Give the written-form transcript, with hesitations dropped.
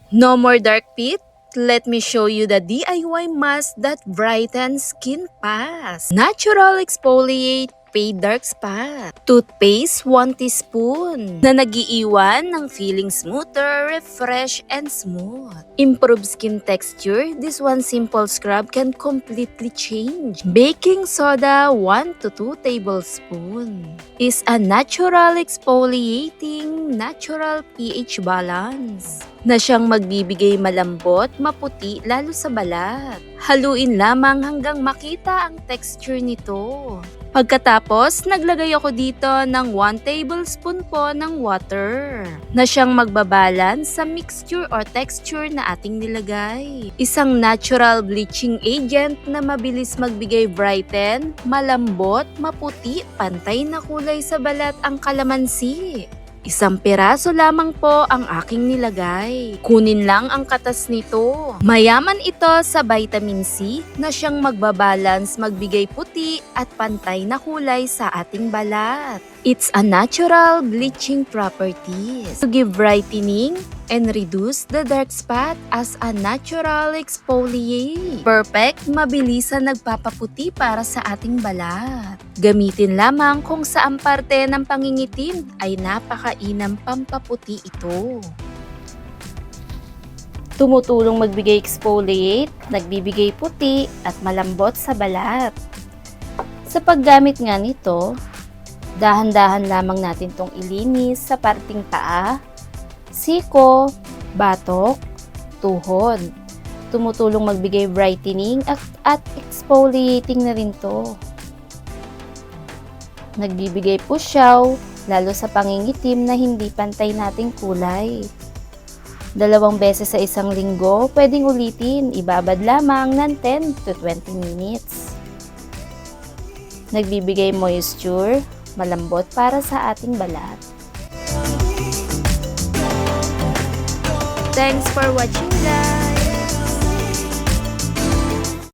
No more dark pit? Let me show you the DIY mask that brightens skin fast. Natural exfoliate Fade Dark Spot. Toothpaste 1 teaspoon na nagiiwan ng feeling smoother, refresh, and smooth. Improve skin texture, this one simple scrub can completely change. Baking soda 1 to 2 tablespoon is a natural exfoliating, natural pH balance na siyang magbibigay malambot, maputi lalo sa balat. Haluin lamang hanggang makita ang texture nito. Pagkatapos, naglagay ako dito ng 1 tablespoon po ng water na siyang magbabalance sa mixture or texture na ating nilagay. Isang natural bleaching agent na mabilis magbigay brighten, malambot, maputi, pantay na kulay sa balat ang kalamansi. Isang piraso lamang po ang aking nilagay. Kunin lang ang katas nito. Mayaman ito sa vitamin C na siyang magbabalance, magbigay puti at pantay na kulay sa ating balat. It's a natural bleaching properties to give brightening and reduce the dark spot as a natural exfoliate. Perfect, mabilisan nagpapaputi para sa ating balat. Gamitin lamang kung saan parte ng pangingitim ay napakainam pampaputi ito. Tumutulong magbigay exfoliate, nagbibigay puti at malambot sa balat. Sa paggamit nga nito, dahan-dahan lamang natin itong ilinis sa parting paa, siko, batok, tuhod. Tumutulong magbigay brightening at exfoliating na rin to. Nagbibigay pusyaw, lalo sa pangingitim na hindi pantay nating kulay. 2 beses sa isang linggo, pwedeng ulitin, ibabad lamang ng 10 to 20 minutes. Nagbibigay moisture, malambot para sa ating balat. Thanks for watching, guys!